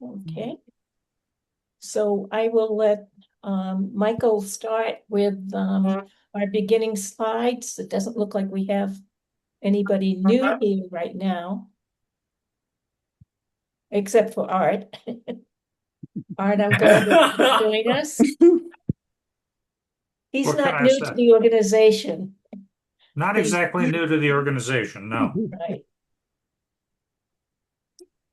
Okay. So I will let Michael start with our beginning slides. It doesn't look like we have anybody new here right now, except for Art. Art, I'm glad that you joined us. He's What can not I new to say? the organization. Not He's exactly new to the organization, no. right.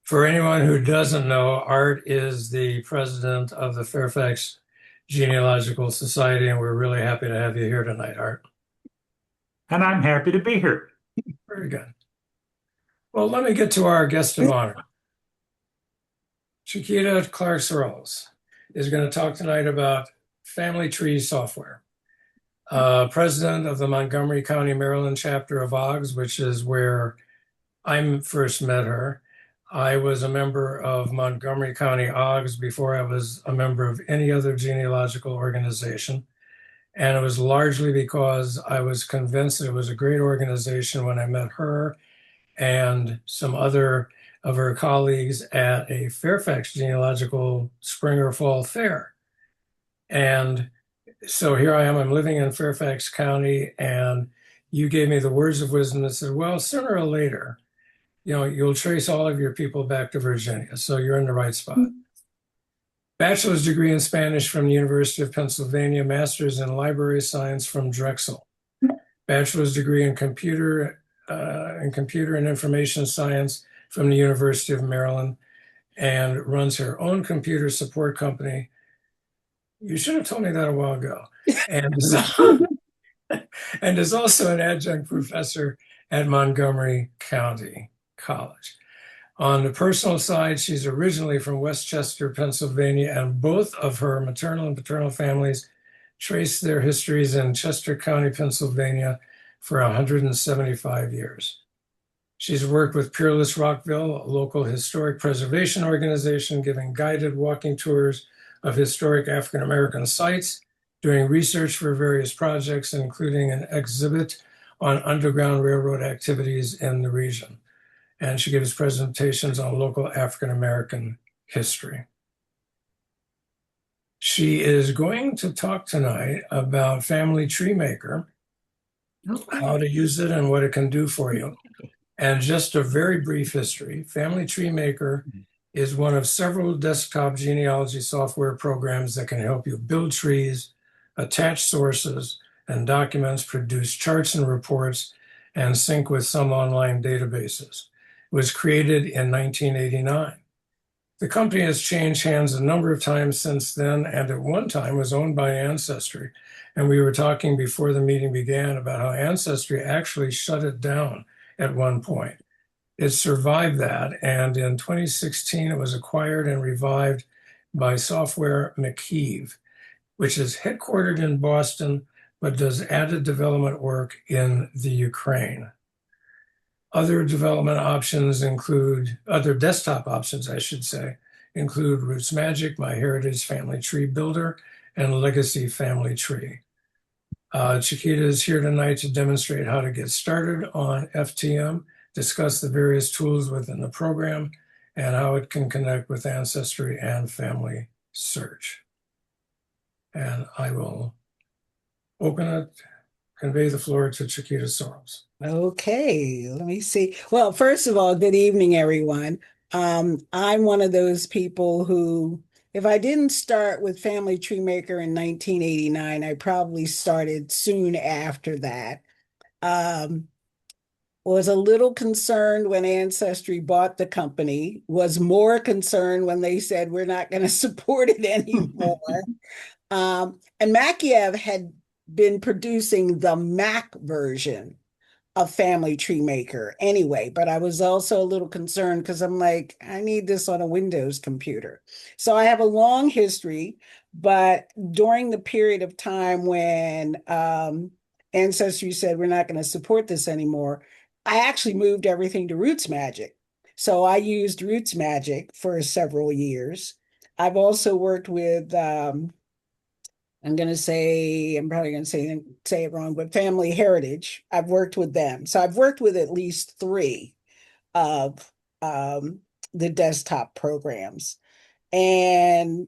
For anyone who doesn't know, Art is the president of the Fairfax Genealogical Society, and we're really happy to have you here tonight, Art. And I'm happy to be here. Very good. Well, let me get to our guest of honor. Chiquita Clark Sorrels is going to talk tonight about family tree software. President of the Montgomery County, Maryland chapter of OGS, which is where I first met her. I was a member of Montgomery County OGS before I was a member of any other genealogical organization. And it was largely because I was convinced that it was a great organization when I met her and some other of her colleagues at a Fairfax Genealogical Spring or Fall Fair. And so here I am, I'm living in Fairfax County, and you gave me the words of wisdom that said, well, sooner or later, you'll trace all of your people back to Virginia. So you're in the right spot. Bachelor's degree in Spanish from the University of Pennsylvania, master's in library science from Drexel, bachelor's degree in computer and information science from the University of Maryland, and runs her own computer support company. You should have told me that a while ago. And and is also an adjunct professor at Montgomery County College. On the personal side, she's originally from Westchester, Pennsylvania, and both of her maternal and paternal families trace their histories in Chester County, Pennsylvania for 175 years. She's worked with Peerless Rockville, a local historic preservation organization, giving guided walking tours of historic African American sites, doing research for various projects, including an exhibit on Underground Railroad activities in the region. And she gives presentations on local African American history. She is going to talk tonight about Family Tree Maker, how to use it and what it can do for you. And just a very brief history. Family Tree Maker is one of several desktop genealogy software programs that can help you build trees, attach sources and documents, produce charts and reports, and sync with some online databases. It was created in 1989. The company has changed hands a number of times since then, and at one time was owned by Ancestry. And we were talking before the meeting began about how Ancestry actually shut it down at one point. It survived that, and in 2016, it was acquired and revived by Software McKeeve, which is headquartered in Boston, but does added development work in the Ukraine. Other development options include, other desktop options, I should say, include Roots Magic, MyHeritage Family Tree Builder, and Legacy Family Tree. Chiquita is here tonight to demonstrate how to get started on FTM, discuss the various tools within the program, and how it can connect with Ancestry and Family Search. And I will open it, convey the floor to Chiquita Sorrels. Okay, let me see. Well, first of all, good evening, everyone. I'm one of those people who, if I didn't start with Family Tree Maker in 1989, I probably started soon after that. Was a little concerned when Ancestry bought the company, was more concerned when they said, we're not going to support it anymore. And Makiev had been producing the Mac version of Family Tree Maker anyway, but I was also a little concerned because I'm like, I need this on a Windows computer. So I have a long history, but during the period of time when Ancestry said we're not going to support this anymore, I actually moved everything to Roots Magic. So I used Roots Magic for several years. I've also worked with I'm probably going to say it wrong, but Family Heritage. I've worked with them. So I've worked with at least three of the desktop programs. And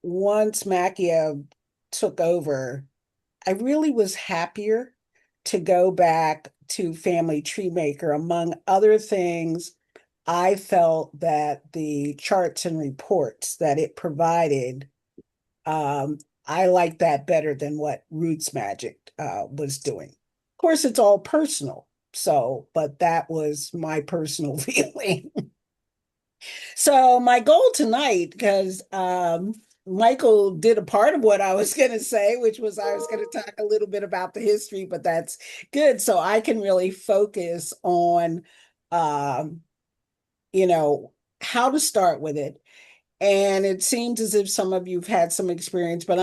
once Macchia took over, I really was happier to go back to Family Tree Maker. Among other things, I felt that the charts and reports that it provided, I liked that better than what Roots Magic was doing. Of course, it's all personal. So, but that was my personal feeling. So my goal tonight, because Michael did a part of what I was going to say, which was I was going to talk a little bit about the history, but that's good. So I can really focus on, um, you know, how to start with it. And it seems as if some of you've had some experience, but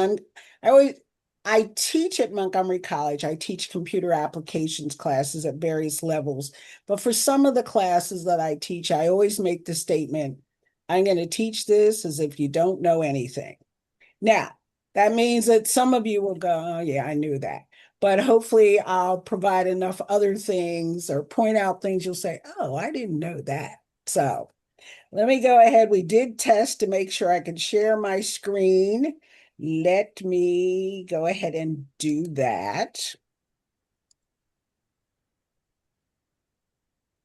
I teach at Montgomery College. I teach computer applications classes at various levels. But for some of the classes that I teach, I always make the statement, I'm going to teach this as if you don't know anything. Now, that means that some of you will go, oh, yeah, I knew that. But hopefully I'll provide enough other things or point out things you'll say, oh, I didn't know that. So let me go ahead. We did test to make sure I could share my screen. Let me go ahead and do that.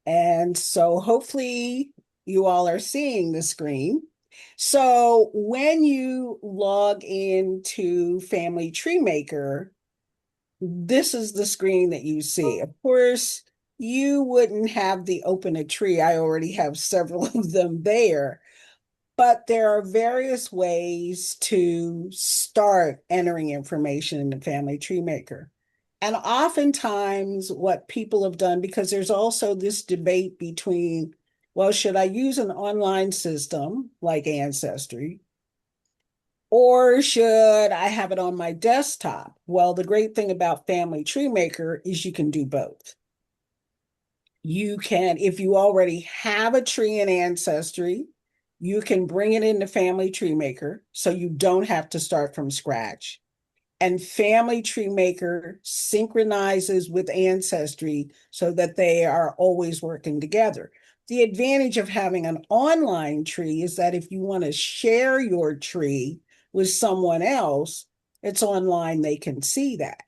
And so hopefully you all are seeing the screen. So when you log into Family Tree Maker, this is the screen that you see. Of course, you wouldn't have the open a tree. I already have several of them there. But there are various ways to start entering information in the Family Tree Maker. And oftentimes, what people have done, because there's also this debate between, well, should I use an online system like Ancestry, or should I have it on my desktop? Well, the great thing about Family Tree Maker is you can do both. You can, if you already have a tree in Ancestry, you can bring it into Family Tree Maker so you don't have to start from scratch. And Family Tree Maker synchronizes with Ancestry so that they are always working together. The advantage of having an online tree is that if you want to share your tree with someone else, it's online, they can see that.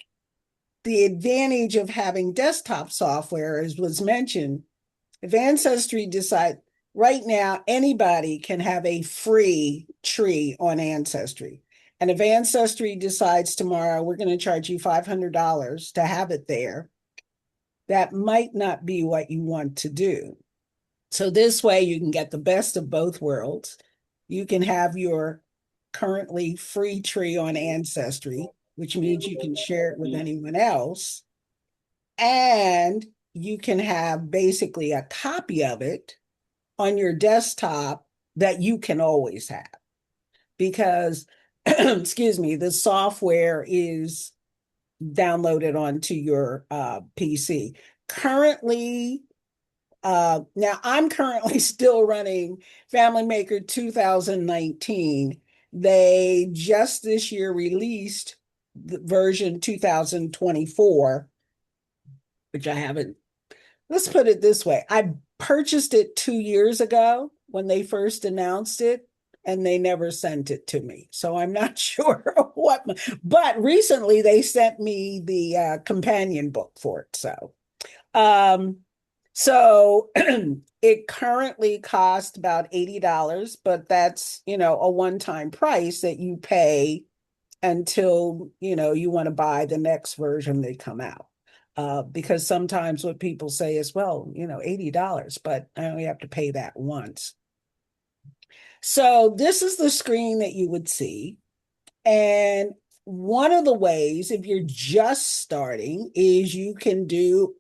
The advantage of having desktop software, as was mentioned, if Ancestry decide right now, anybody can have a free tree on Ancestry. And if Ancestry decides tomorrow, we're going to charge you $500 to have it there, that might not be what you want to do. So this way you can get the best of both worlds. You can have your currently free tree on Ancestry, which means you can share it with anyone else. And you can have basically a copy of it on your desktop that you can always have. Because, excuse me, the software is downloaded onto your PC. Currently, now I'm currently still running Family Maker 2019. They just this year released the version 2024, which I haven't. Let's put it this way. I purchased it 2 years ago when they first announced it, and they never sent it to me. So I'm not sure what, but recently they sent me the companion book for it. So it currently costs about $80, but that's, a one-time price that you pay until, you want to buy the next version they come out. Because sometimes what people say is, well, $80, but I only have to pay that once. So this is the screen that you would see. And one of the ways, if you're just starting, is you can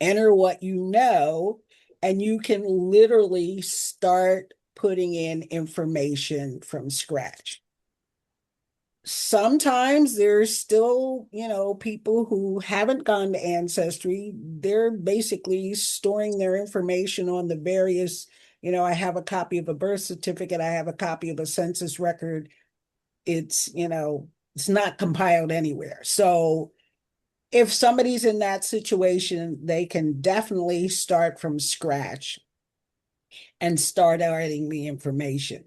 enter what you know, and you can literally start putting in information from scratch. Sometimes there's still, people who haven't gone to Ancestry. They're basically storing their information on the various, I have a copy of a birth certificate. I have a copy of a census record. It's not compiled anywhere. So if somebody's in that situation, they can definitely start from scratch. and start adding the information.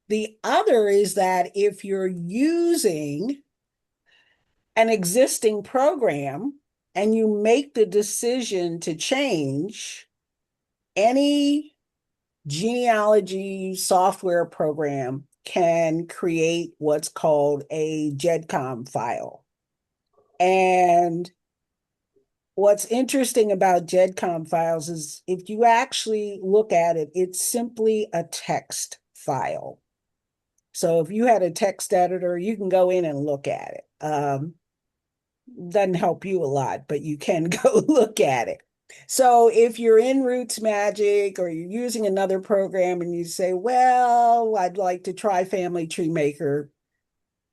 The other is that if you're using an existing program and you make the decision to change, any genealogy software program can create what's called a GEDCOM file. And what's interesting about GEDCOM files is if you actually look at it, it's simply a text file. So if you had a text editor, you can go in and look at it. Doesn't help you a lot, but you can go look at it. So if you're in Roots Magic or you're using another program and you say, well, I'd like to try Family Tree Maker,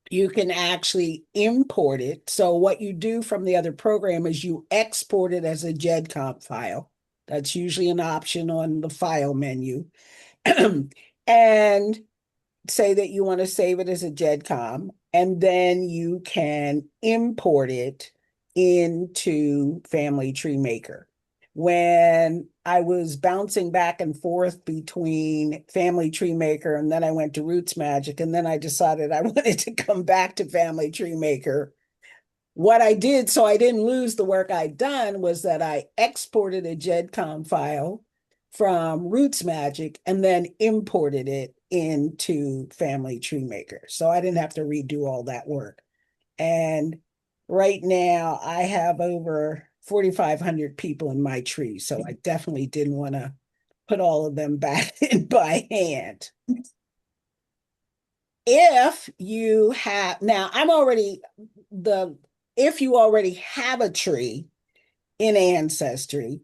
you can actually import it. So what you do from the other program is you export it as a GEDCOM file. That's usually an option on the file menu. And say that you want to save it as a GEDCOM, and then you can import it into Family Tree Maker. When I was bouncing back and forth between Family Tree Maker and then I went to Roots Magic, and then I decided I wanted to come back to Family Tree Maker, what I did so I didn't lose the work I'd done was that I exported a GEDCOM file from Roots Magic and then imported it into Family Tree Maker. So I didn't have to redo all that work. And right now I have over 4,500 people in my tree. So I definitely didn't want to put all of them back in by hand. If you have, now I'm already, if you already have a tree in Ancestry,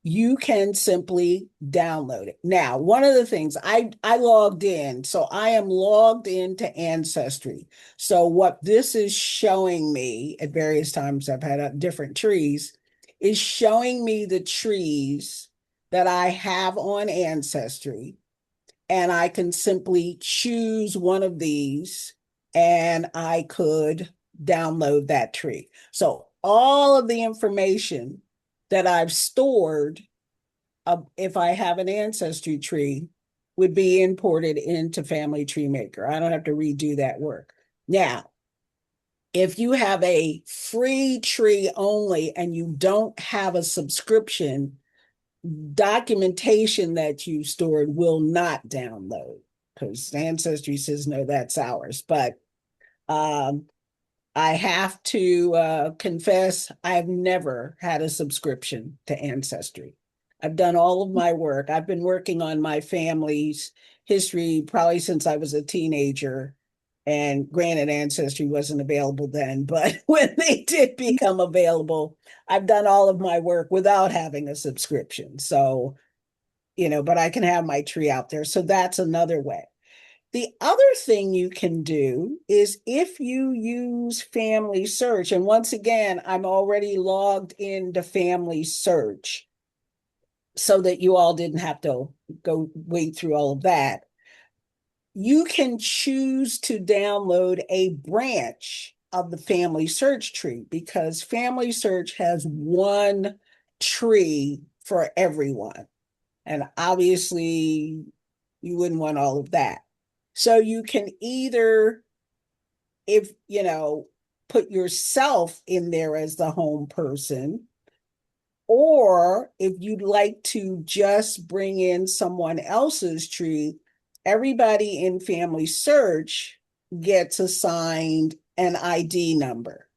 you can simply download it. Now, one of the things I logged in, so I am logged into Ancestry. So what this is showing me at various times I've had different trees is showing me the trees that I have on Ancestry. And I can simply choose one of these and I could download that tree. So all of the information that I've stored, if I have an Ancestry tree, would be imported into Family Tree Maker. I don't have to redo that work. Now, if you have a free tree only and you don't have a subscription, documentation that you stored will not download because Ancestry says, no, that's ours. But I have to confess, I've never had a subscription to Ancestry. I've done all of my work. I've been working on my family's history probably since I was a teenager. And granted, Ancestry wasn't available then, but when they did become available, I've done all of my work without having a subscription. So, but I can have my tree out there. So that's another way. The other thing you can do is if you use Family Search, and once again, I'm already logged into Family Search so that you all didn't have to go wade through all of that. You can choose to download a branch of the Family Search tree because Family Search has one tree for everyone. And obviously, you wouldn't want all of that. So you can either, if put yourself in there as the home person, or if you'd like to just bring in someone else's tree, everybody in Family Search gets assigned an ID number.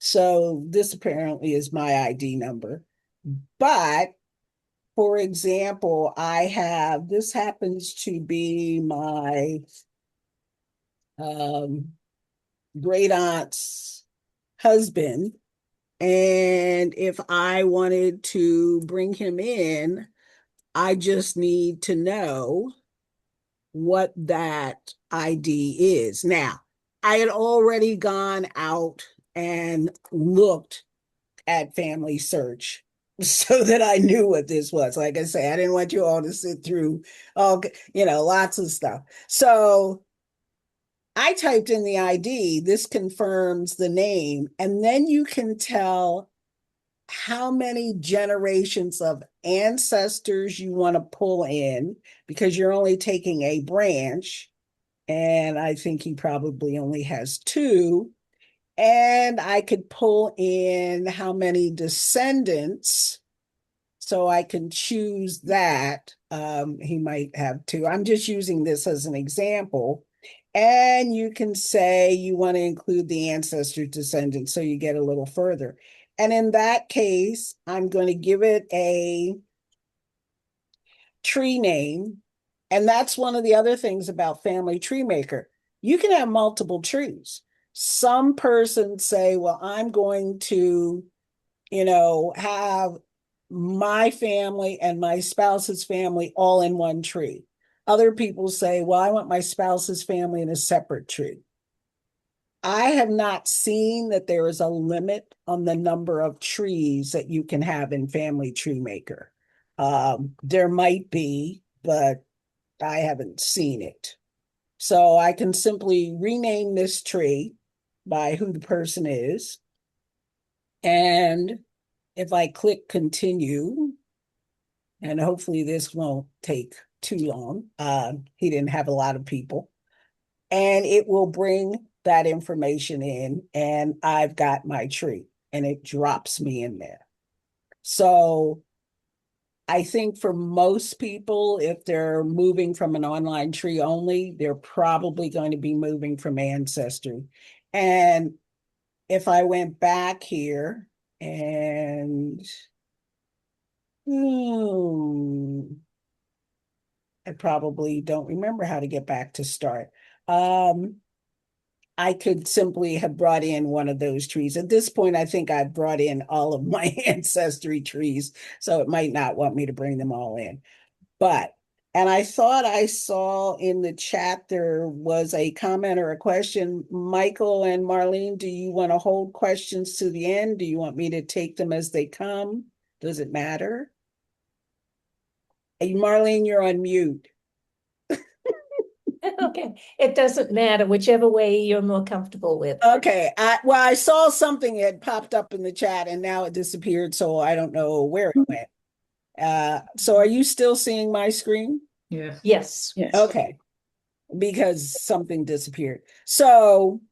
So this apparently is my ID number. But for example, this happens to be my great aunt's husband. And if I wanted to bring him in, I just need to know what that ID is. Now, I had already gone out and looked at Family Search so that I knew what this was. Like I say, I didn't want you all to sit through lots of stuff. So I typed in the ID, this confirms the name, and then you can tell how many generations of ancestors you want to pull in, because you're only taking a branch. And I think he probably only has two. And I could pull in how many descendants. So I can choose that. He might have two. I'm just using this as an example. And you can say you want to include the ancestor descendants, so you get a little further. And in that case, I'm going to give it a tree name. And that's one of the other things about Family Tree Maker. You can have multiple trees. Some persons say, well, I'm going to, have my family and my spouse's family all in one tree. Other people say, well, I want my spouse's family in a separate tree. I have not seen that there is a limit on the number of trees that you can have in Family Tree Maker. There might be, but I haven't seen it. So I can simply rename this tree by who the person is. And if I click continue, and hopefully this won't take too long, he didn't have a lot of people, and it will bring that information in, and I've got my tree, and it drops me in there. So I think for most people, if they're moving from an online tree only, they're probably going to be moving from Ancestry. And if I went back here and I probably don't remember how to get back to start. I could simply have brought in one of those trees. At this point, I think I've brought in all of my ancestry trees, so it might not want me to bring them all in. And I thought I saw in the chat there was a comment or a question. Michael and Marlene, do you want to hold questions to the end? Do you want me to take them as they come? Does it matter? Hey, Marlene, you're on mute. Okay, it doesn't matter, whichever way you're more comfortable with. Okay, I saw something that popped up in the chat and now it disappeared, so I don't know where it went. So are you still seeing my screen? Yes. Yes. Yes. Okay, because something disappeared. So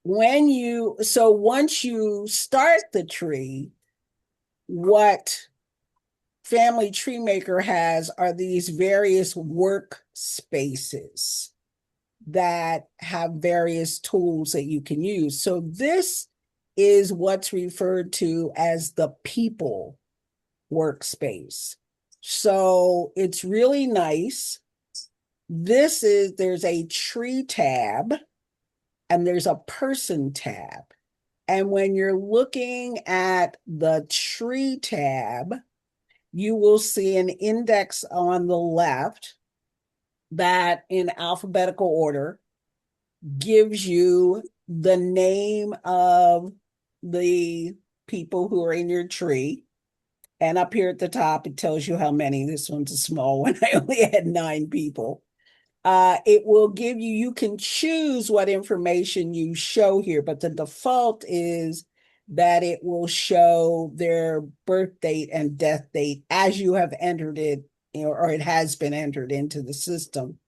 once you start the tree, what Family Tree Maker has are these various workspaces that have various tools that you can use. So this is what's referred to as the people workspace. So it's really nice. There's a tree tab and there's a person tab. And when you're looking at the tree tab, you will see an index on the left that in alphabetical order gives you the name of the people who are in your tree. And up here at the top, it tells you how many. This one's a small one. I only had 9 people. It will give you can choose what information you show here, but the default is that it will show their birth date and death date as you have entered it, or it has been entered into the system.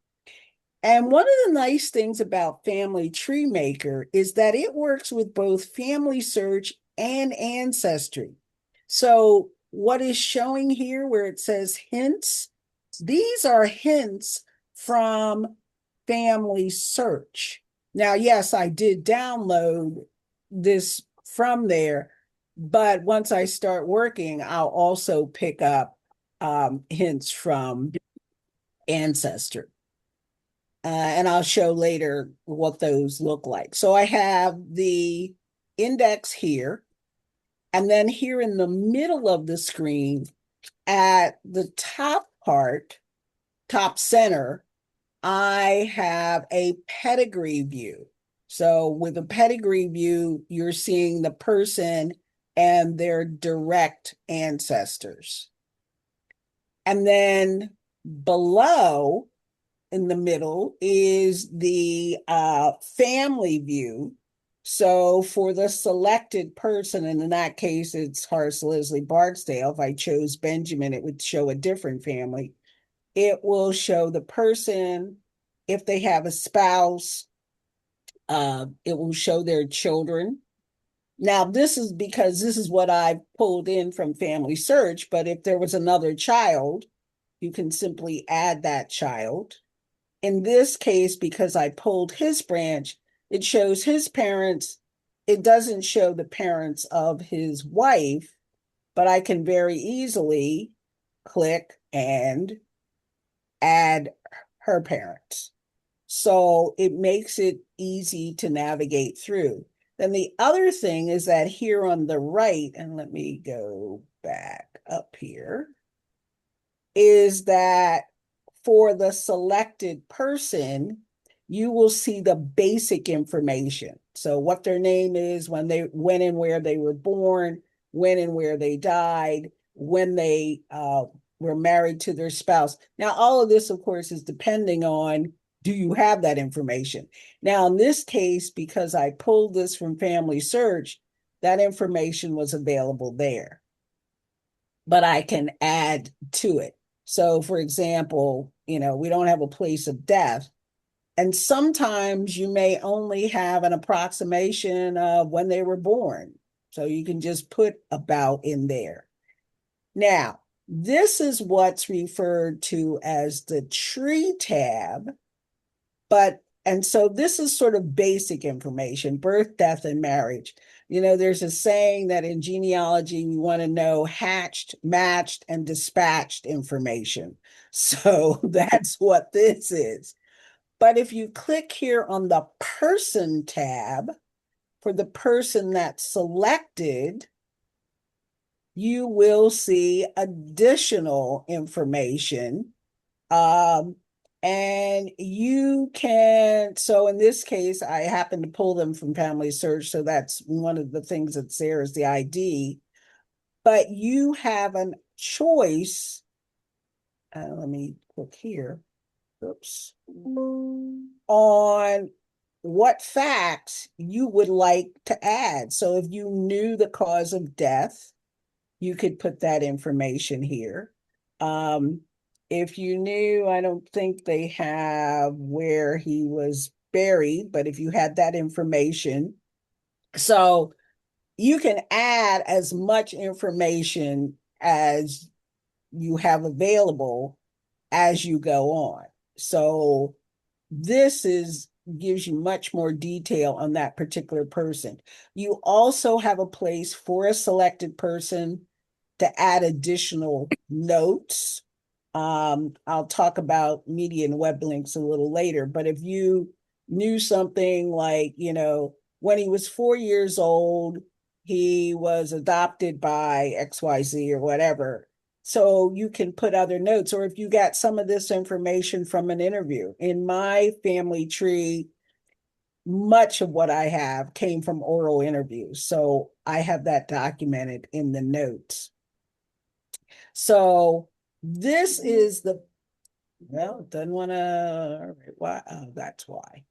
And one of the nice things about Family Tree Maker is that it works with both Family Search and Ancestry. So what is showing here where it says hints, these are hints from Family Search. Now, yes, I did download this from there, but once I start working, I'll also pick up hints from Ancestry. And I'll show later what those look like. So I have the index here, and then here in the middle of the screen, at the top part, top center, I have a pedigree view. So with a pedigree view, you're seeing the person and their direct ancestors. And then below, in the middle, is the family view. So for the selected person, and in that case, it's Horace Leslie Barksdale. If I chose Benjamin, it would show a different family. It will show the person, if they have a spouse, it will show their children. Now, this is because this is what I pulled in from Family Search, but if there was another child, you can simply add that child. In this case, because I pulled his branch, it shows his parents. It doesn't show the parents of his wife, but I can very easily click and add her parents. So it makes it easy to navigate through. Then the other thing is that here on the right, and let me go back up here, is that for the selected person, you will see the basic information. So what their name is, when and where they were born, when and where they died, when they were married to their spouse. Now, all of this, of course, is depending on, do you have that information? Now, in this case, because I pulled this from Family Search, that information was available there, but I can add to it. So, for example, we don't have a place of death. And sometimes you may only have an approximation of when they were born. So you can just put about in there. Now, this is what's referred to as the tree tab. And so this is sort of basic information, birth, death, and marriage. There's a saying that in genealogy, we want to know hatched, matched, and dispatched information. So that's what this is. But if you click here on the person tab, for the person that's selected, you will see additional information. And you can, so in this case, I happen to pull them from Family Search. So that's one of the things that's there is the ID. But you have a choice. Let me click here. Oops. On what facts you would like to add. So if you knew the cause of death, you could put that information here. If you knew, I don't think they have where he was buried, but if you had that information, so you can add as much information as you have available as you go on. So this gives you much more detail on that particular person. You also have a place for a selected person to add additional notes. I'll talk about media and web links a little later, but if you knew something like, when he was 4 years old, he was adopted by XYZ or whatever. So you can put other notes, or if you got some of this information from an interview. In my family tree, much of what I have came from oral interviews. So I have that documented in the notes. So this is it doesn't want to, why? Oh, that's why.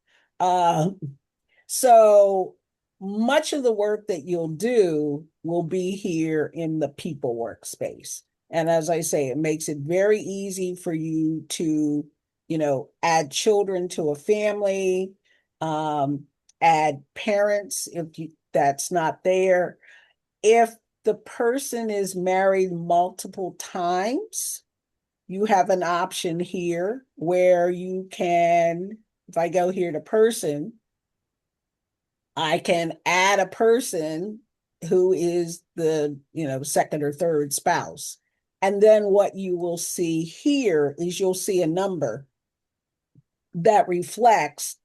So much of the work that you'll do will be here in the people workspace. And as I say, it makes it very easy for you to, add children to a family, add parents if that's not there. If the person is married multiple times, you have an option here where you can, if I go here to person, I can add a person who is the, second or third spouse. And then what you will see here is you'll see a number that reflects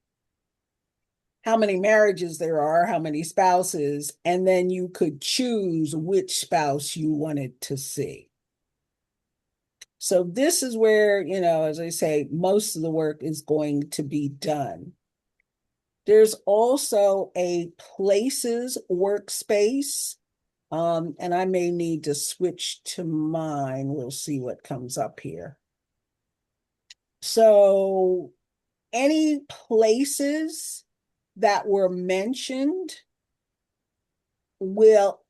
how many marriages there are, how many spouses, and then you could choose which spouse you wanted to see. So this is where, as I say, most of the work is going to be done. There's also a places workspace, and I may need to switch to mine. We'll see what comes up here. So any places that were mentioned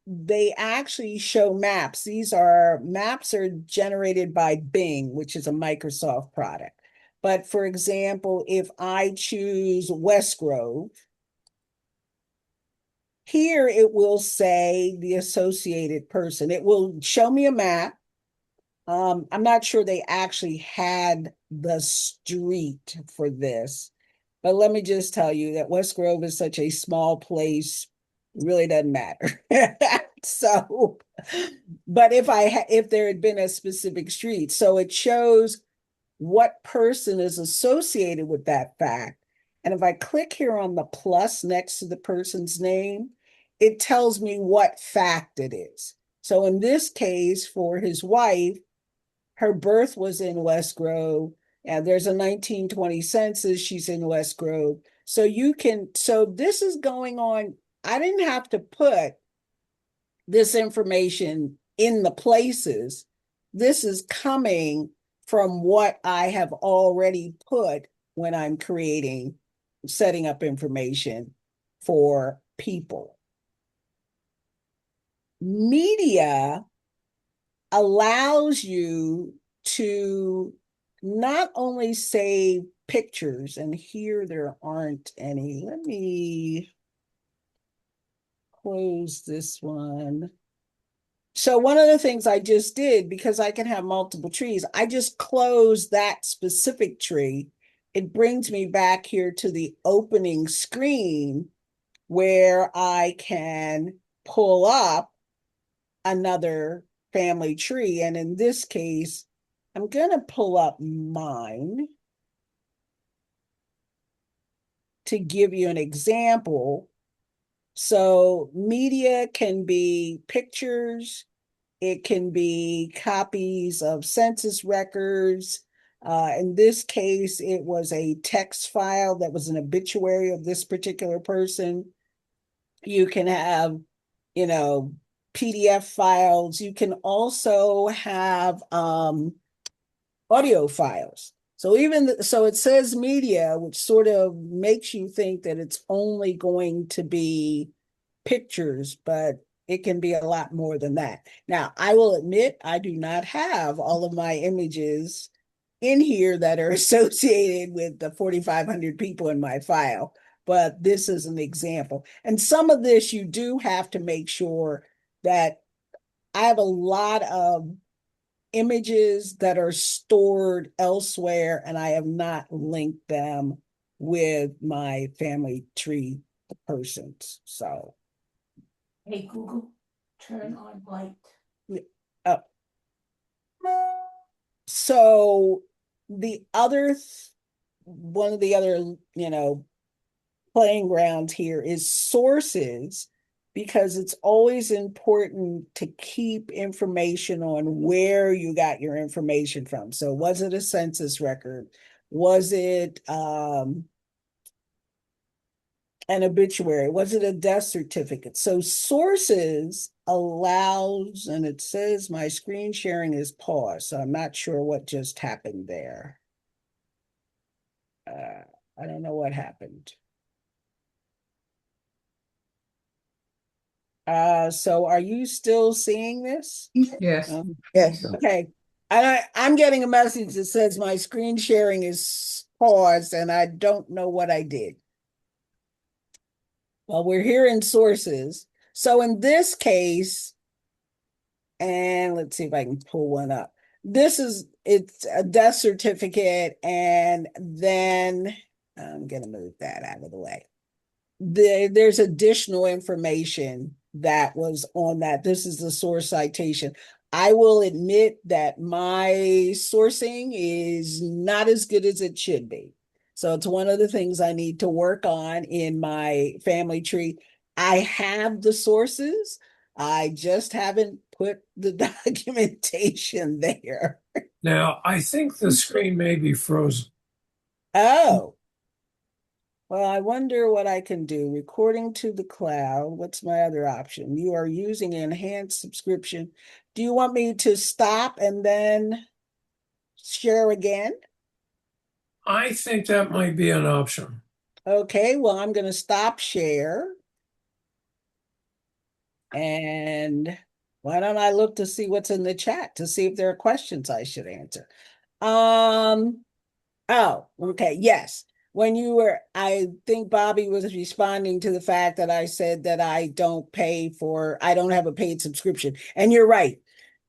they actually show maps. Maps are generated by Bing, which is a Microsoft product. But for example, if I choose West Grove, here it will say the associated person. It will show me a map. I'm not sure they actually had the street for this, but let me just tell you that West Grove is such a small place, it really doesn't matter. So, but if there had been a specific street, so it shows what person is associated with that fact. And if I click here on the plus next to the person's name, it tells me what fact it is. So in this case, for his wife, her birth was in West Grove, and there's a 1920 census, she's in West Grove. So this is going on. I didn't have to put this information in the places. This is coming from what I have already put when I'm setting up information for people. Media allows you to not only save pictures, and here there aren't any. Let me close this one. So one of the things I just did, because I can have multiple trees, I just closed that specific tree. It brings me back here to the opening screen where I can pull up another family tree. And in this case, I'm going to pull up mine to give you an example. So media can be pictures, it can be copies of census records. In this case, it was a text file that was an obituary of this particular person. You can have, PDF files. You can also have audio files. So it says media, which sort of makes you think that it's only going to be pictures, but it can be a lot more than that. Now, I will admit I do not have all of my images in here that are associated with the 4,500 people in my file, but this is an example. And some of this you do have to make sure that I have a lot of images that are stored elsewhere, and I have not linked them with my family tree persons. So, Hey, Google, turn on light. oh. So one of the other, playing grounds here is sources, because it's always important to keep information on where you got your information from. So was it a census record? Was it an obituary? Was it a death certificate? So sources allows, and it says my screen sharing is paused, so I'm not sure what just happened there. I don't know what happened. So are you still seeing this? Yes. Yes. Okay. I'm getting a message that says my screen sharing is paused and I don't know what I did. Well, we're here in sources. So in this case, and let's see if I can pull one up. It's a death certificate, and then I'm going to move that out of the way. There's additional information that was on that. This is the source citation. I will admit that my sourcing is not as good as it should be. So it's one of the things I need to work on in my family tree. I have the sources. I just haven't put the documentation there. Now, I think the screen may be frozen. Oh. Well, I wonder what I can do. Recording to the cloud. What's my other option? You are using enhanced subscription. Do you want me to stop and then share again? I think that might be an option. Okay, well, I'm going to stop share. And why don't I look to see what's in the chat to see if there are questions I should answer? Oh, okay, yes. When you were, I think Bobby was responding to the fact that I said that I don't have a paid subscription. And you're right.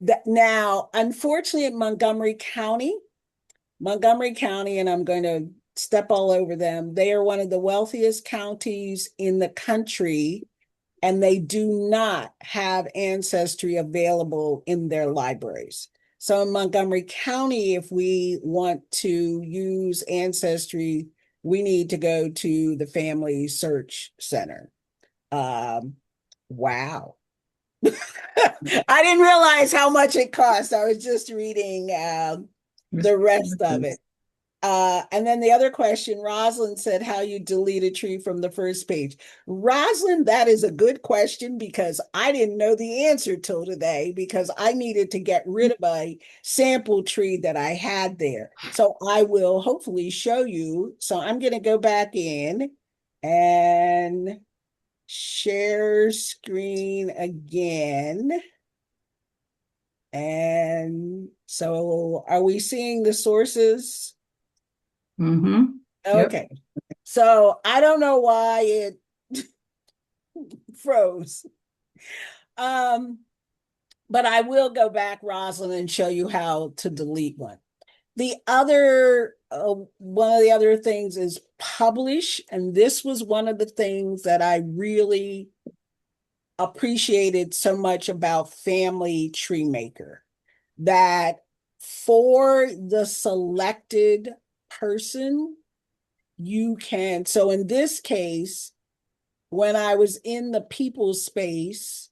That now, unfortunately, at Montgomery County, and I'm going to step all over them, they are one of the wealthiest counties in the country, and they do not have Ancestry available in their libraries. So in Montgomery County, if we want to use Ancestry, we need to go to the Family Search Center. Wow. I didn't realize how much it cost. I was just reading the rest of it. And then the other question, Rosalind said how you delete a tree from the first page. Rosalind, that is a good question because I didn't know the answer till today because I needed to get rid of a sample tree that I had there. So I will hopefully show you. So I'm going to go back in and share screen again. And so are we seeing the sources? Mm-hmm. Okay. So I don't know why it froze. But I will go back, Rosalind, and show you how to delete one. The other one of the other things is publish, and this was one of the things that I really appreciated so much about Family Tree Maker, that for the selected person, you can, so in this case, when I was in the people space,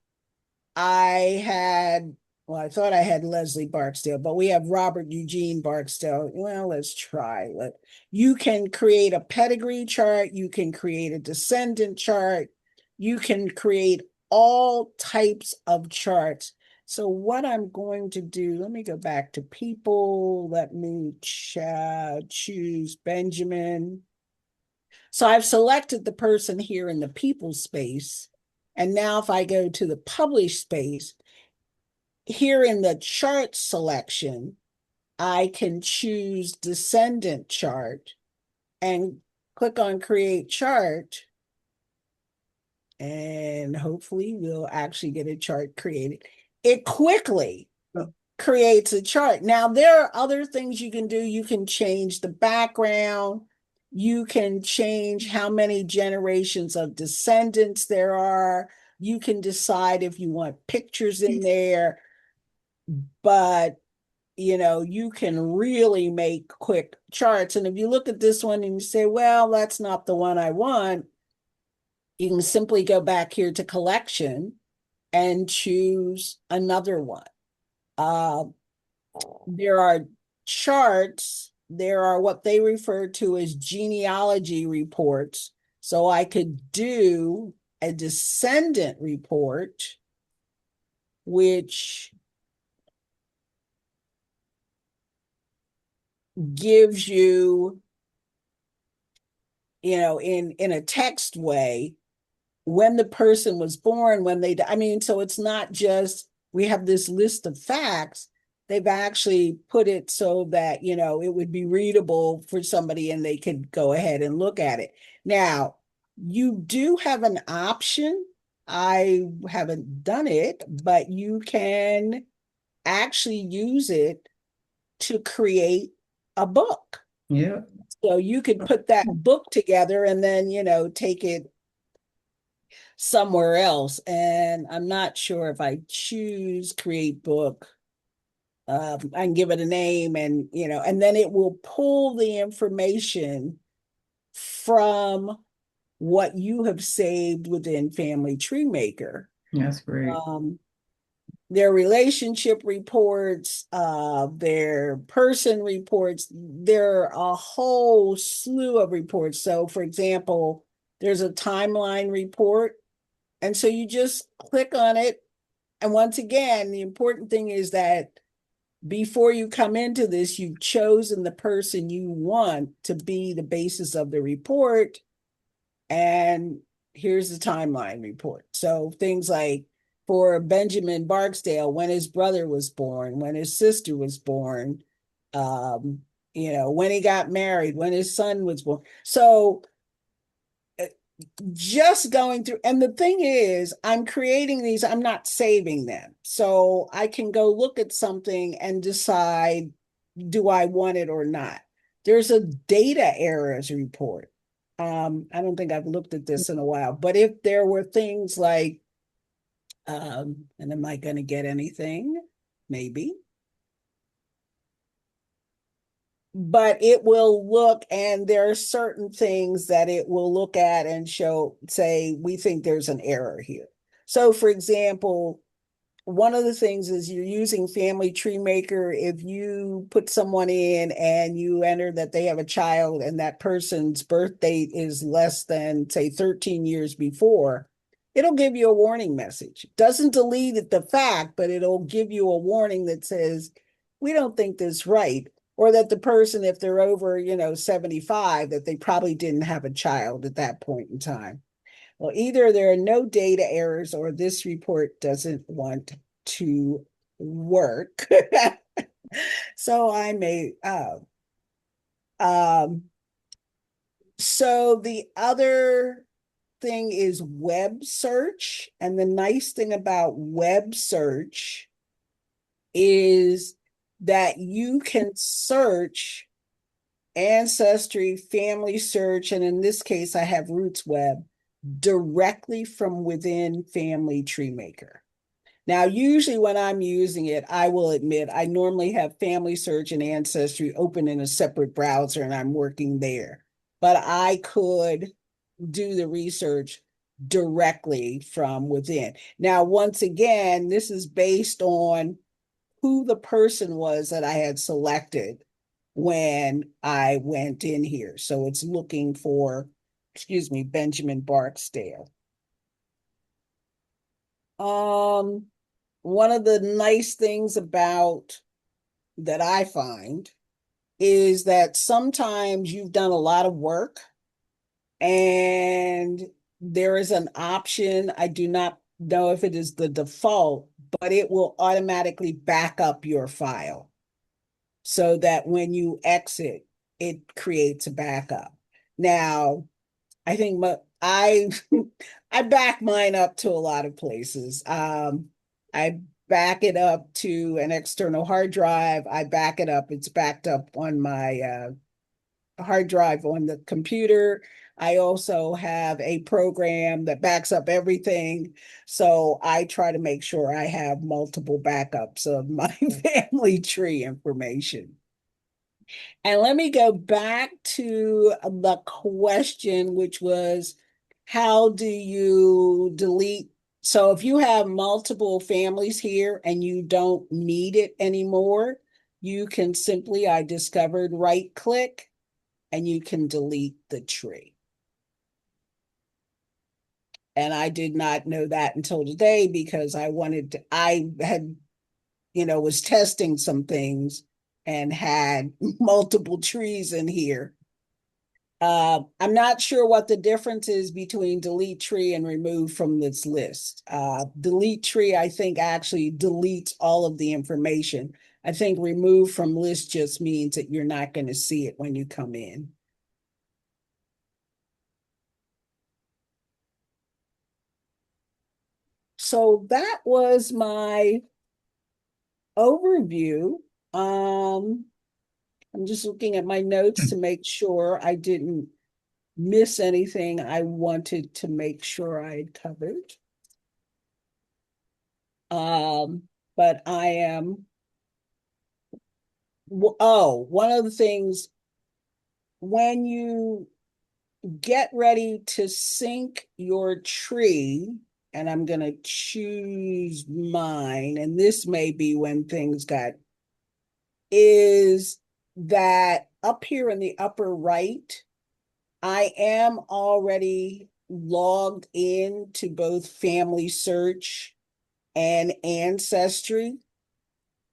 I thought I had Leslie Barksdale, but we have Robert Eugene Barksdale. Well, let's try. You can create a pedigree chart. You can create a descendant chart. You can create all types of charts. So what I'm going to do, let me go back to people. Let me choose Benjamin. So I've selected the person here in the people space. And now if I go to the publish space, here in the chart selection, I can choose descendant chart and click on create chart. And hopefully we'll actually get a chart created. It quickly creates a chart. Now, there are other things you can do. You can change the background. You can change how many generations of descendants there are. You can decide if you want pictures in there. But, you can really make quick charts. And if you look at this one and you say, well, that's not the one I want, you can simply go back here to collection and choose another one. There are charts. There are what they refer to as genealogy reports. So I could do a descendant report, which gives you, in a text way, when the person was born, when they, so it's not just, we have this list of facts. They've actually put it so that, it would be readable for somebody and they could go ahead and look at it. Now, you do have an option. I haven't done it, but you can actually use it to create a book. Yeah. So you could put that book together and then, take it somewhere else. And I'm not sure if I choose create book, I can give it a name and, and then it will pull the information from what you have saved within Family Tree Maker. That's great. Their relationship reports, their person reports, there are a whole slew of reports. So for example, there's a timeline report. And so you just click on it. And once again, the important thing is that before you come into this, you've chosen the person you want to be the basis of the report. And here's the timeline report. So things like for Benjamin Barksdale, when his brother was born, when his sister was born, when he got married, when his son was born. So just going through, and the thing is, I'm creating these, I'm not saving them. So I can go look at something and decide, do I want it or not? There's a data errors report. I don't think I've looked at this in a while, but if there were things like, and am I going to get anything? Maybe. But it will look, and there are certain things that it will look at and say, we think there's an error here. So, for example, one of the things is you're using Family Tree Maker. If you put someone in and you enter that they have a child and that person's birth date is less than, say, 13 years before, it'll give you a warning message. It doesn't delete the fact, but it'll give you a warning that says, we don't think this is right. Or that the person, if they're over, 75, that they probably didn't have a child at that point in time. Well, either there are no data errors or this report doesn't want to work. So I may, so the other thing is web search. And the nice thing about web search is that you can search Ancestry, Family Search, and in this case, I have Roots Web directly from within Family Tree Maker. Now, usually when I'm using it, I will admit I normally have Family Search and Ancestry open in a separate browser and I'm working there. But I could do the research directly from within. Now, once again, this is based on who the person was that I had selected when I went in here. So it's looking for, Benjamin Barksdale. One of the nice things about that I find is that sometimes you've done a lot of work and there is an option. I do not know if it is the default, but it will automatically back up your file so that when you exit, it creates a backup. Now, I think I back mine up to a lot of places. I back it up to an external hard drive. I back it up. It's backed up on my hard drive on the computer. I also have a program that backs up everything. So I try to make sure I have multiple backups of my family tree information. And let me go back to the question, which was, how do you delete? So if you have multiple families here and you don't need it anymore, you can simply, I discovered, right click and you can delete the tree. And I did not know that until today because I had, was testing some things and had multiple trees in here. I'm not sure what the difference is between delete tree and remove from this list. Delete tree, I think, actually deletes all of the information. I think remove from list just means that you're not going to see it when you come in. So that was my overview. I'm just looking at my notes to make sure I didn't miss anything I wanted to make sure I had covered. But I am, one of the things, when you get ready to sync your tree, and I'm going to choose mine, and this may be when things is that up here in the upper right, I am already logged in to both Family Search and Ancestry.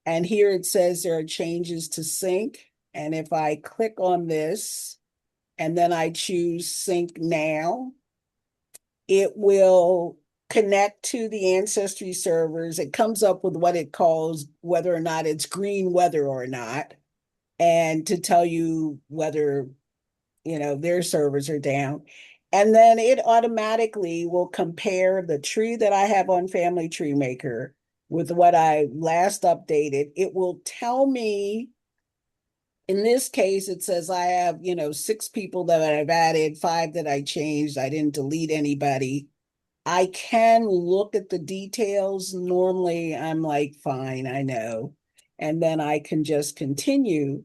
And here it says there are changes to sync. And if I click on this and then I choose sync now, it will connect to the Ancestry servers. It comes up with what it calls whether or not it's green weather or not, and to tell you whether, their servers are down. And then it automatically will compare the tree that I have on Family Tree Maker with what I last updated. It will tell me, in this case, it says I have, 6 people that I've added, 5 that I changed. I didn't delete anybody. I can look at the details. Normally, I'm like, fine, I know. And then I can just continue.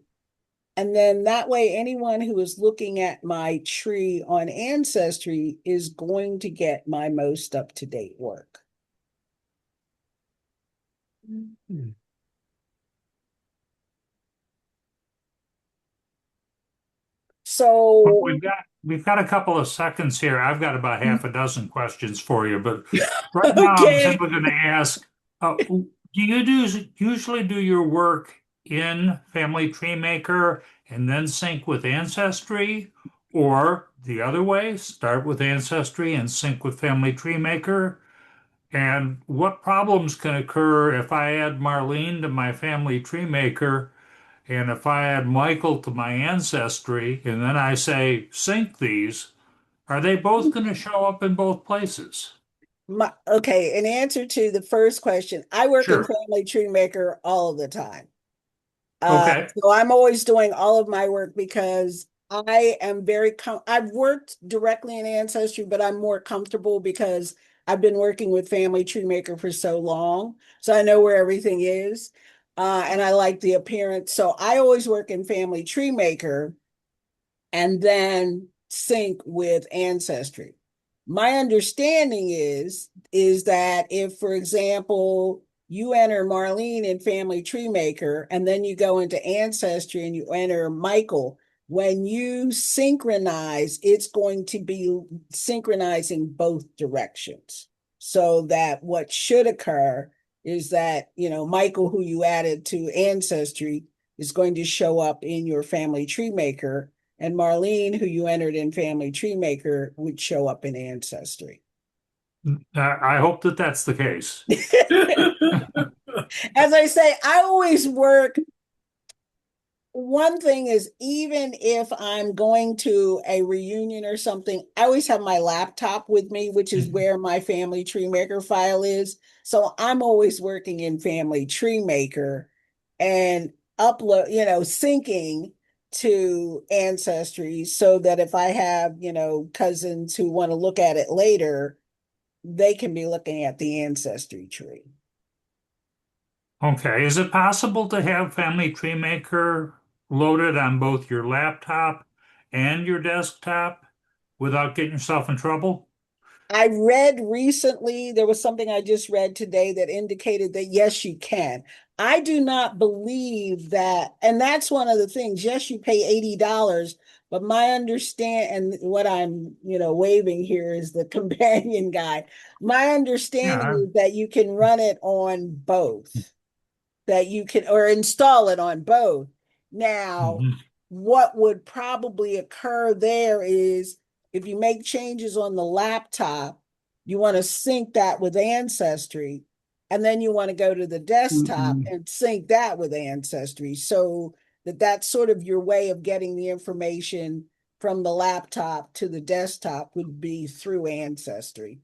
And then that way, anyone who is looking at my tree on Ancestry is going to get my most up-to-date work. So We've got a couple of seconds here. I've got about half a dozen questions for you, but right now I'm okay. simply going to ask, do you usually do your work in Family Tree Maker and then sync with Ancestry, or the other way, start with Ancestry and sync with Family Tree Maker? And what problems can occur if I add Marlene to my Family Tree Maker? And if I add Michael to my Ancestry and then I say sync these, are they both going to show up in both places? Okay, in answer to the first question, I work in Sure. Family Tree Maker all of the time. Okay. So I'm always doing all of my work because I am I've worked directly in Ancestry, but I'm more comfortable because I've been working with Family Tree Maker for so long. So I know where everything is. And I like the appearance. So I always work in Family Tree Maker and then sync with Ancestry. My understanding is that if, for example, you enter Marlene in Family Tree Maker, and then you go into Ancestry and you enter Michael, when you synchronize, it's going to be synchronizing both directions. So that what should occur is that, Michael, who you added to Ancestry, is going to show up in your Family Tree Maker, and Marlene, who you entered in Family Tree Maker, would show up in Ancestry. I hope that that's the case. As I say, I always work. One thing is, even if I'm going to a reunion or something, I always have my laptop with me, which is where my Family Tree Maker file is. So I'm always working in Family Tree Maker and syncing to Ancestry so that if I have, cousins who want to look at it later, they can be looking at the Ancestry tree. Okay. Is it possible to have Family Tree Maker loaded on both your laptop and your desktop without getting yourself in trouble? I read recently, there was something I just read today that indicated that yes, you can. I do not believe that, and that's one of the things. Yes, you pay $80, but my understand and what I'm, waving here is the companion guide. My understanding Yeah. is that you can run it on both, that you can or install it on both. Now, Mhm. what would probably occur there is if you make changes on the laptop, you want to sync that with Ancestry, and then you want to go to the desktop Mhm. and sync that with Ancestry, so that's sort of your way of getting the information from the laptop to the desktop would be through Ancestry.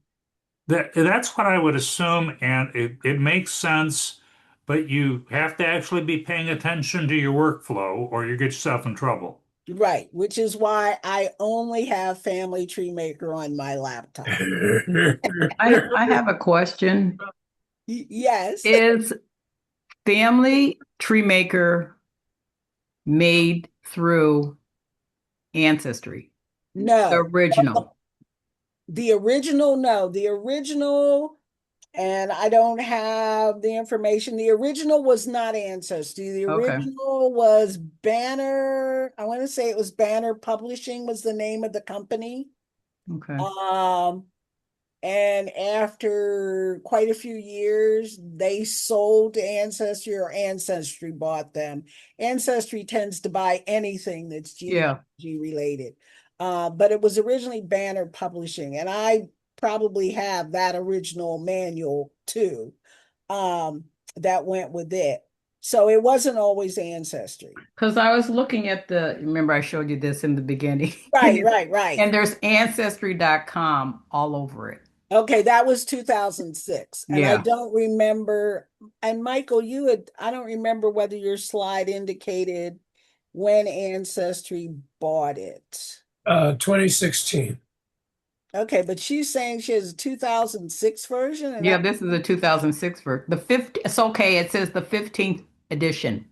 That's what I would assume, and it makes sense, but you have to actually be paying attention to your workflow or you get yourself in trouble. Right, which is why I only have Family Tree Maker on my laptop. I have a question. Yes. Is Family Tree Maker made through Ancestry? The No. original. The original, no. The original, and I don't have the information. The original was not Ancestry. The Okay. original was Banner. I want to say it was Banner Publishing was the name of the company. Okay. Um, And after quite a few years, they sold to Ancestry or Ancestry bought them. Ancestry tends to buy anything that's Yeah. genealogy related. But it was originally Banner Publishing. And I probably have that original manual too, that went with it. So it wasn't always Ancestry. Because I was looking at remember I showed you this in the beginning. Right, right. And there's ancestry.com all over it. Okay, that was 2006. And I Yeah. don't remember, and Michael, I don't remember whether your slide indicated when Ancestry bought it. 2016. Okay, but she's saying she has a 2006 version, and Yeah, this is a 2006 version. It's okay. It says the 15th edition.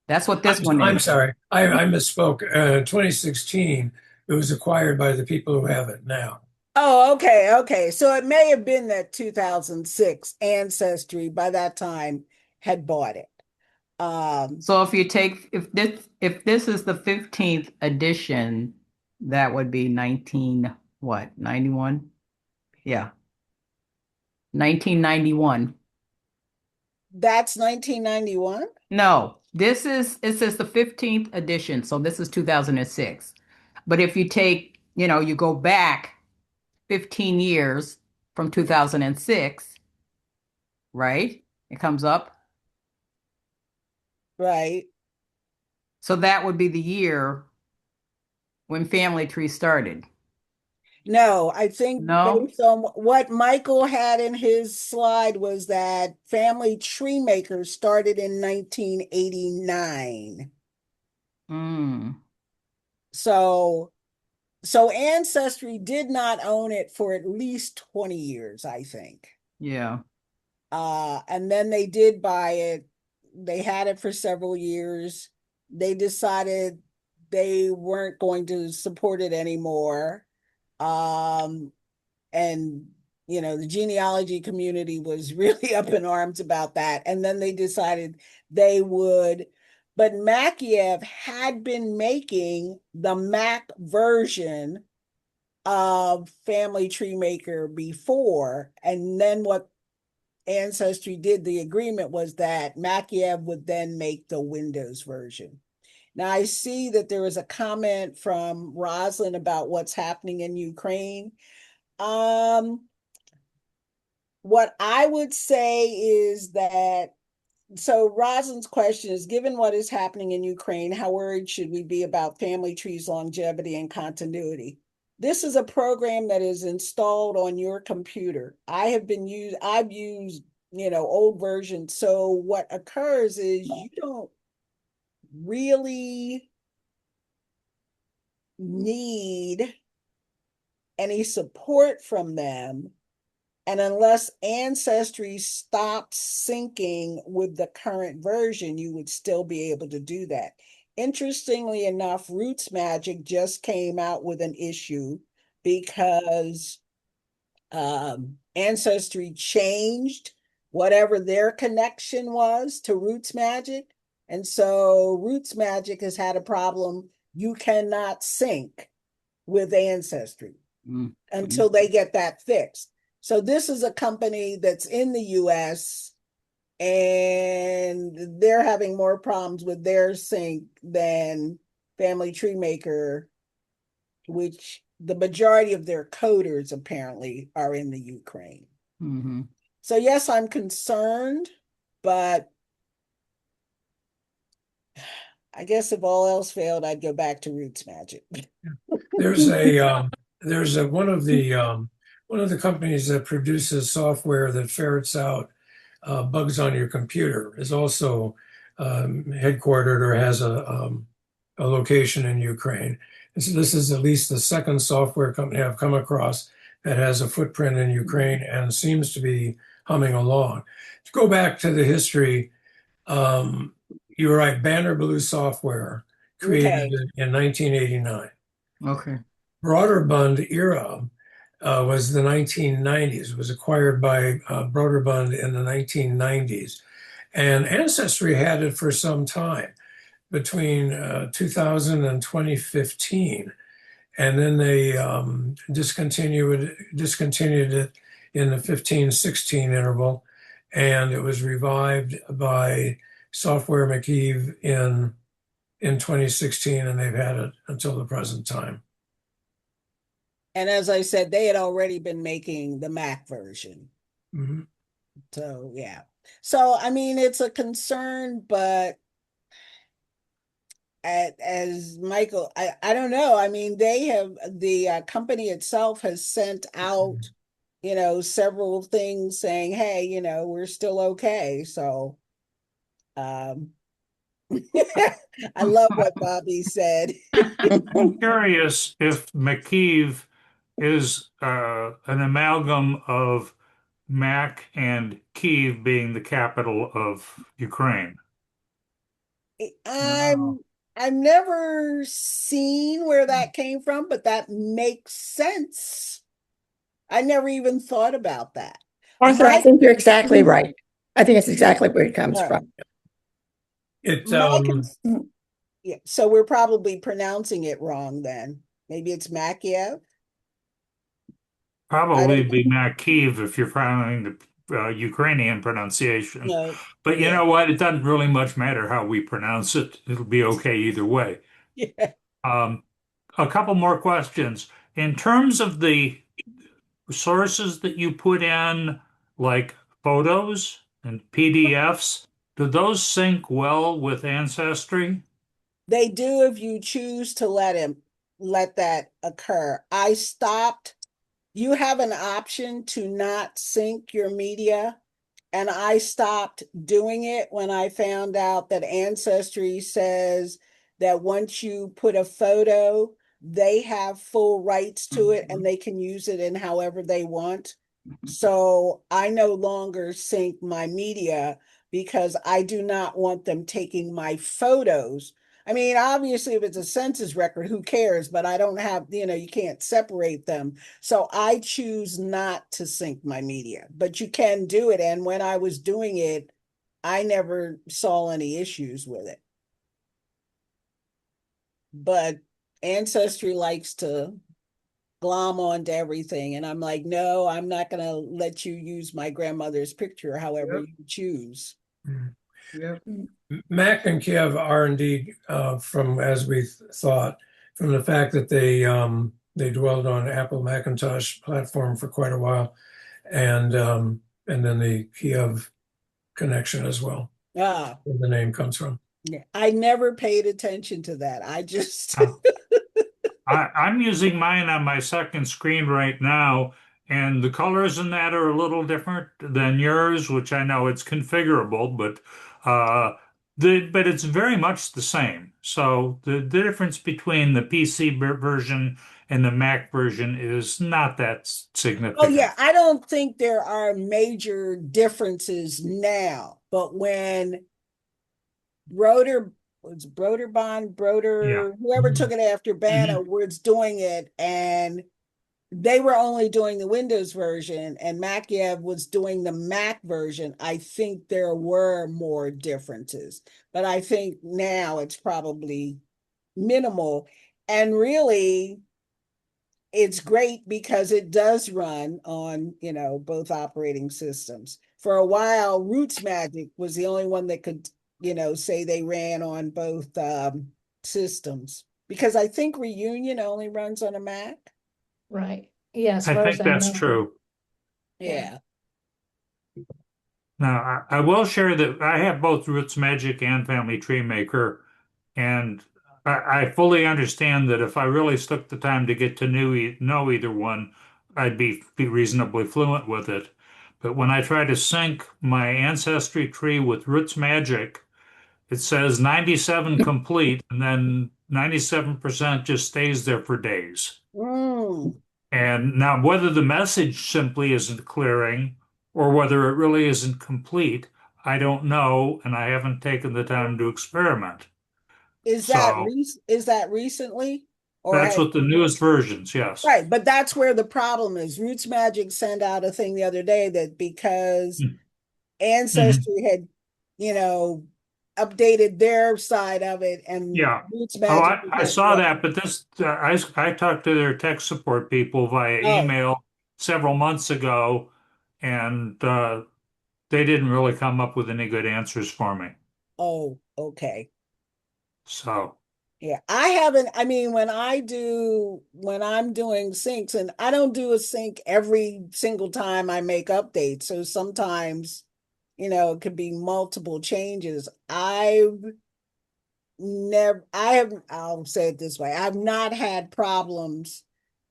That's what this one I'm is. sorry. I misspoke. 2016, it was acquired by the people who have it now. Oh, okay. So it may have been that 2006 Ancestry by that time had bought it. So if this is the 15th edition, that would be 91? Yeah. 1991. That's 1991? No, it says the 15th edition, so this is 2006. But if you go back 15 years from 2006, right? It comes up. Right. So that would be the year when Family Tree started. No, I think No? based on what Michael had in his slide was that Family Tree Maker started in 1989. Mm, So Ancestry did not own it for at least 20 years, I think. yeah. And then they did buy it. They had it for several years. They decided they weren't going to support it anymore. And the genealogy community was really up in arms about that. And then they decided they would, but Makiev had been making the Mac version of Family Tree Maker before. And then what Ancestry did, the agreement was that Makiev would then make the Windows version. Now I see that there was a comment from Roslyn about what's happening in Ukraine. What I would say is that, so Roslyn's question is, given what is happening in Ukraine, how worried should we be about Family Tree's longevity and continuity? This is a program that is installed on your computer. I've used, old versions. So what occurs is you don't really need any support from them. And unless Ancestry stops syncing with the current version, you would still be able to do that. Interestingly enough, Roots Magic just came out with an issue because Ancestry changed whatever their connection was to Roots Magic. And so Roots Magic has had a problem. You cannot sync with Ancestry until they get that fixed. So this is a company that's in the US and they're having more problems with their sync than Family Tree Maker, which the majority of their coders apparently are in the Ukraine. Mm-hmm. So yes, I'm concerned, but I guess if all else failed, I'd go back to Roots Magic. There's one of the companies that produces software that ferrets out bugs on your computer is also headquartered or has a location in Ukraine. And so this is at least the second software company I've come across that has a footprint in Ukraine and seems to be humming along. To go back to the history, you're right, Banner Blue Software created in 1989. Okay. Broderbund era was the 1990s. It was acquired by Broderbund in the 1990s. And Ancestry had it for some time, between 2000 and 2015. And then they discontinued it in the 15-16 interval. And it was revived by Software McKeeve in 2016, and they've had it until the present time. And as I said, they had already been making the Mac version. Mhm. So, yeah. So, I mean, it's a concern, but as Michael, I don't know. I mean, they have the company itself has sent out, several things saying, hey, we're still okay. So, um, I love what Bobby said. I'm curious if McKeeve is an amalgam of Mac and Kiev being the capital of Ukraine. No. I'm I've never seen where that came from, but that makes sense. I never even thought about that. Arthur, I Mike, think you're exactly right. I think it's exactly where it comes right. from. It Mike is, yeah, so we're probably pronouncing it wrong then. Maybe it's Makiev. I Probably don't be Kiev if you're following the Ukrainian pronunciation. know. But you Yeah. know what? It doesn't really much matter how we pronounce it. It'll be okay either way. Yeah. Um, a couple more questions. In terms of the sources that you put in, like photos and PDFs, do those sync well with Ancestry? They do if you choose to let that occur. I stopped. You have an option to not sync your media. And I stopped doing it when I found out that Ancestry says that once you put a photo, they have full rights to it and they can use it in however they want. So I no longer sync my media because I do not want them taking my photos. I mean, obviously, if it's a census record, who cares? But I don't have, you can't separate them. So I choose not to sync my media, but you can do it. And when I was doing it, I never saw any issues with it. But Ancestry likes to glom onto everything. And I'm like, no, I'm not going to let you use my grandmother's picture however Yep. you choose. Yeah. Mac and Kiev are indeed from as we thought from the fact that they dwelled on Apple Macintosh platform for quite a while, and then the Kiev connection as well, Ah, where the name comes from. yeah. I never paid attention to that. I just, I'm using mine on my second screen right now, and the colors in that are a little different than yours, which I know it's configurable, but but it's very much the same. So the difference between the PC version and the Mac version is not that oh yeah, significant. I don't think there are major differences now, but when Yeah. whoever took it after Banner Mhm. was doing it, and they were only doing the Windows version, and Makiev was doing the Mac version. I think there were more differences, but I think now it's probably minimal. And really, it's great because it does run on, both operating systems. For a while, Roots Magic was the only one that could, say they ran on both systems. Because I think Reunion only runs on a Mac. Right. Yeah, as I far as think I that's know. true. Yeah. Yeah. Now, I will share that I have both Roots Magic and Family Tree Maker, and I fully understand that if I really took the time to get to know either one, I'd be reasonably fluent with it. But when I try to sync my ancestry tree with Roots Magic, it says 97 complete, and then 97% just stays there for days. Mm. And now, whether the message simply isn't clearing or whether it really isn't complete, I don't know, and I haven't taken the time to experiment. So Is that recently? Or that's has what the newest versions, yes. right, but that's where the problem is. Roots Magic sent out a thing the other day that because Mhm. Ancestry had, you know, updated their side of it, and Yeah. Roots Oh, Magic was I like, saw well, that, but I talked to their tech support people via oh, email several months ago, and they didn't really come up with any good answers for me. oh, okay. So. Yeah, I haven't, I mean, when I'm doing syncs, and I don't do a sync every single time I make updates. So sometimes, it could be multiple changes. I'll say it this way. I've not had problems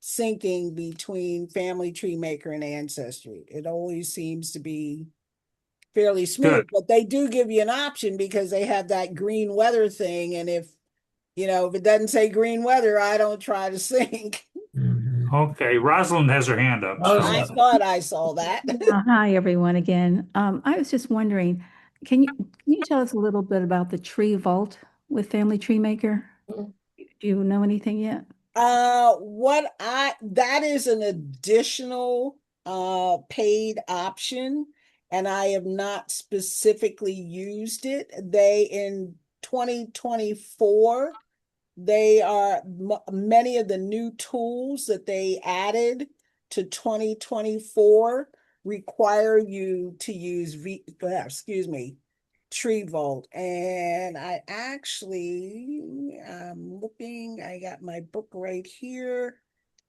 syncing between Family Tree Maker and Ancestry. It always seems to be fairly Good. smooth, but they do give you an option because they have that green weather thing. And if it doesn't say green weather, I don't try to sync. Mhm. Okay, Rosalind has her hand up. So I thought I saw that. Hi, everyone, again. I was just wondering, can you tell us a little bit about the tree vault with Family Tree Maker? Mm. Do you know anything yet? That is an additional paid option, and I have not specifically used it. They in 2024, many of the new tools that they added to 2024 require you to use Tree Vault. And I'm looking, I got my book right here.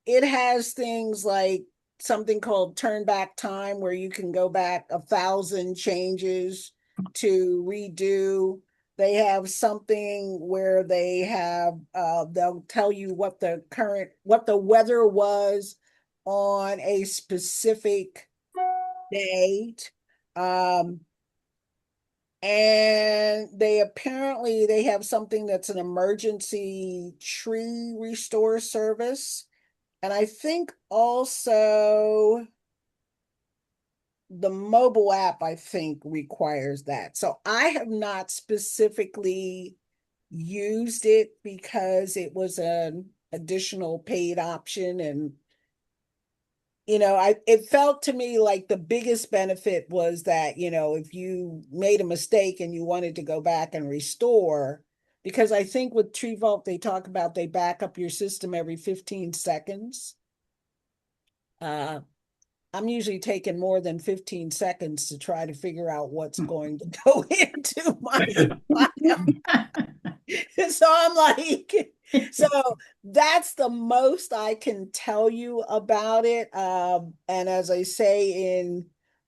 It has things like something called turn back time, where you can go back 1,000 changes to redo. They have something where they'll tell you what the weather was on a specific date. And they have something that's an emergency tree restore service. And I think also the mobile app, I think, requires that. So I have not specifically used it because it was an additional paid option. And it felt to me like the biggest benefit was that, if you made a mistake and you wanted to go back and restore, because I think with Tree Vault, they talk about they back up your system every 15 seconds. I'm usually taking more than 15 seconds to try to figure out what's going to go into my file. So I'm like, so that's the most I can tell you about it. And as I say, in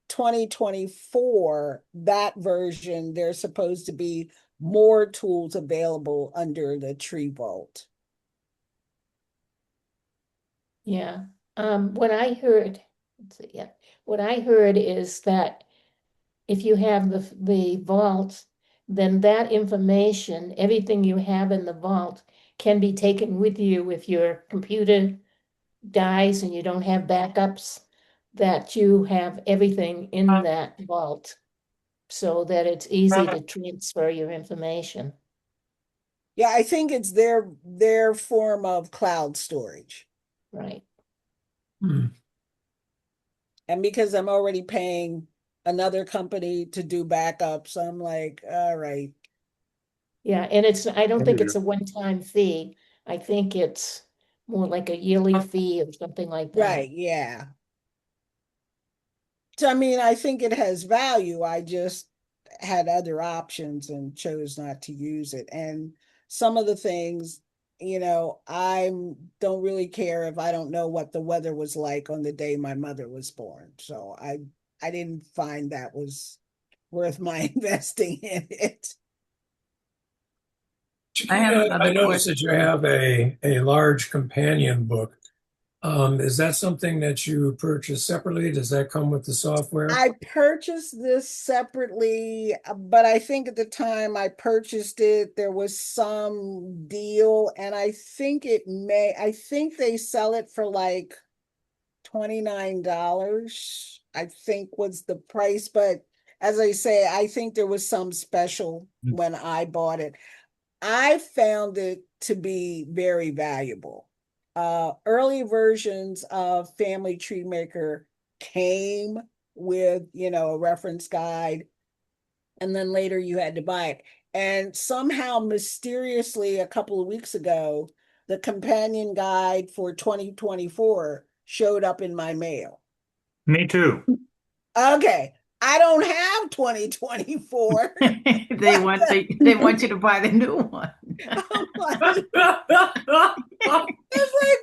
2024, that version, there's supposed to be more tools available under the Tree Vault. Yeah. What I heard, let's see, yeah, what I heard is that if you have the vault, then that information, everything you have in the vault can be taken with you if your computer dies and you don't have backups, that you have everything in that vault so that it's easy to transfer your information. Yeah, I think it's their form of cloud storage. Right. Hmm. And because I'm already paying another company to do backups, I'm like, all right. Yeah, and I don't think it's a one-time fee. I think it's more like a yearly fee or something like that. Right, yeah. So, I mean, I think it has value. I just had other options and chose not to use it. And some of the things, I don't really care if I don't know what the weather was like on the day my mother was born. So I didn't find that was worth my investing in it. I have Chiquita, I another noticed question. that you have a large companion book. Is that something that you purchase separately? Does that come with the software? I purchased this separately, but I think at the time I purchased it, there was some deal, and I think they sell it for like $29, I think was the price. But as I say, I think there was some special when I bought it. I found it to be very valuable. Early versions of Family Tree Maker came with, a reference guide, and then later you had to buy it. And somehow, mysteriously, a couple of weeks ago, the companion guide for 2024 showed up in my mail. me too. Okay, I don't have 2024. They want you to buy the new one. I'm like, it's like,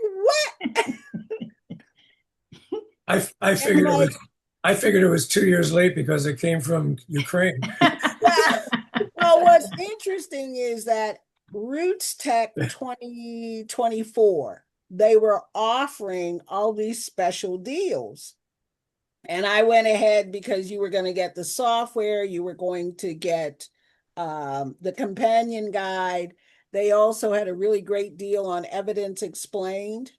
what? I figured it like- was I figured it was 2 years late because it came from Ukraine. Well, what's interesting is that Roots Tech 2024, they were offering all these special deals. And I went ahead because you were going to get the software, you were going to get the companion guide. They also had a really great deal on Evidence Explained,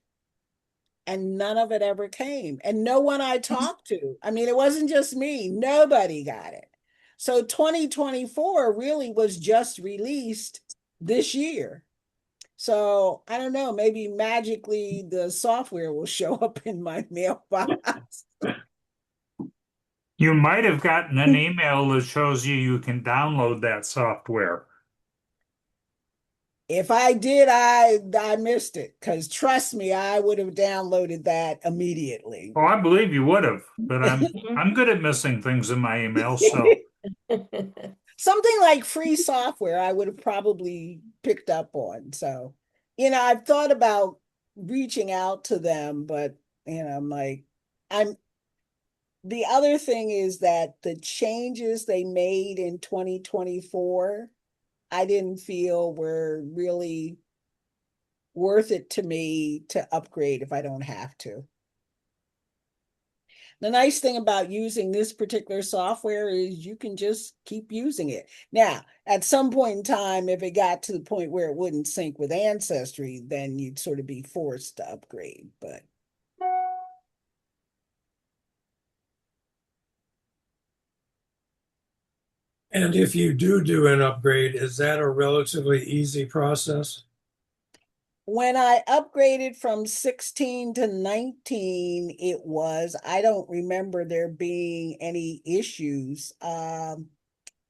and none of it ever came. And no one I talked to, I mean, it wasn't just me, nobody got it. So 2024 really was just released this year. So I don't know, maybe magically the software will show up in my mailbox. You might have gotten an email that shows you can download that software. If I did, I missed it, because trust me, I would have downloaded that immediately. Oh, I believe you would have, but I'm good at missing things in my emails, so Something like free software, I would have probably picked up on. So, I've thought about reaching out to them, but I'm like, the other thing is that the changes they made in 2024, I didn't feel were really worth it to me to upgrade if I don't have to. The nice thing about using this particular software is you can just keep using it. Now, at some point in time, if it got to the point where it wouldn't sync with Ancestry, then you'd sort of be forced to upgrade. But And if you do an upgrade, is that a relatively easy process? when I upgraded from 16 to 19, I don't remember there being any issues.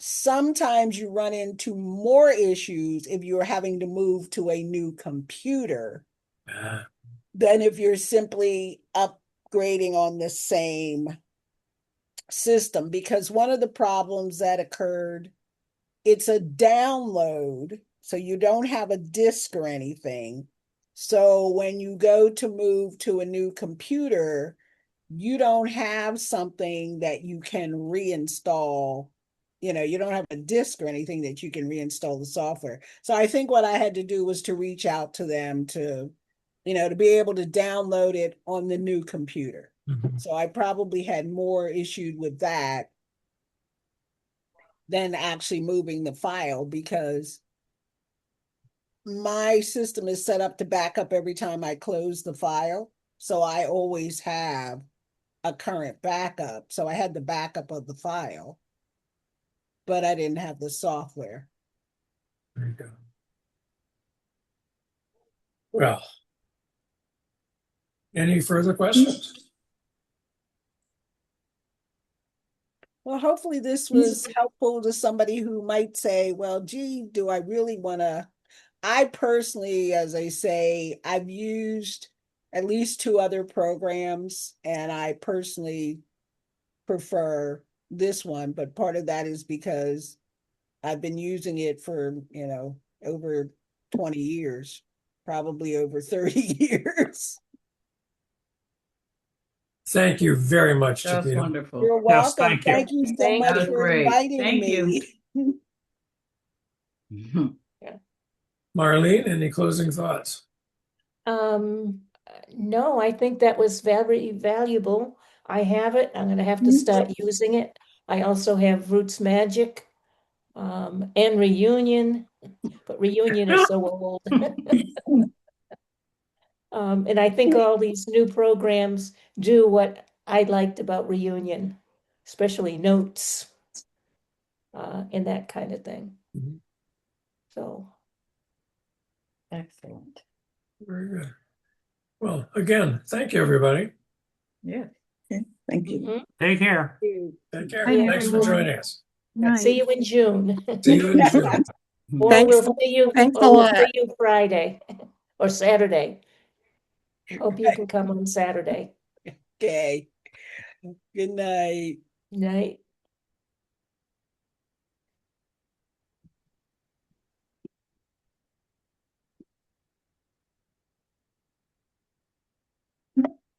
Sometimes you run into more issues if you're having to move to a new computer than if you're simply upgrading on the same system. Because one of the problems that occurred, it's a download, so you don't have a disk or anything. So when you go to move to a new computer, you don't have something that you can reinstall. You don't have a disk or anything that you can reinstall the software. So I think what I had to do was to reach out to them to be able to download it on the new computer. Mhm. So I probably had more issues with that than actually moving the file, because my system is set up to back up every time I close the file. So I always have a current backup. So I had the backup of the file, but I didn't have the software. There you go. Well, any further questions? Well, hopefully this was helpful to somebody who might say, well, gee, do I really want to? I personally, as I say, I've used at least 2 other programs, and I personally prefer this one, but part of that is because I've been using it for, over 20 years, probably over 30 years. Thank you very much, That's Chiquita. wonderful. You're Yes, welcome. thank you. Thank you so Thank much That was for great. inviting Thank me. you. Marlene, any closing thoughts? No, I think that was very valuable. I have it. I'm gonna have to start using it. I also have Roots Magic, and Reunion, but Reunion is so old. And I think all these new programs do what I liked about Reunion, especially notes, and that kind of thing. Mhm. So, Excellent. Very good. Well, again, thank you, everybody. Yeah. Thank you. mhm. Take care. Take care. Bye, Thanks for everyone. joining us. See you in June. See you in June. Or Thanks. we'll see you, Thanks a or we'll lot. see you Friday or Saturday. Hope you can come on Saturday. Okay. Good night. Night.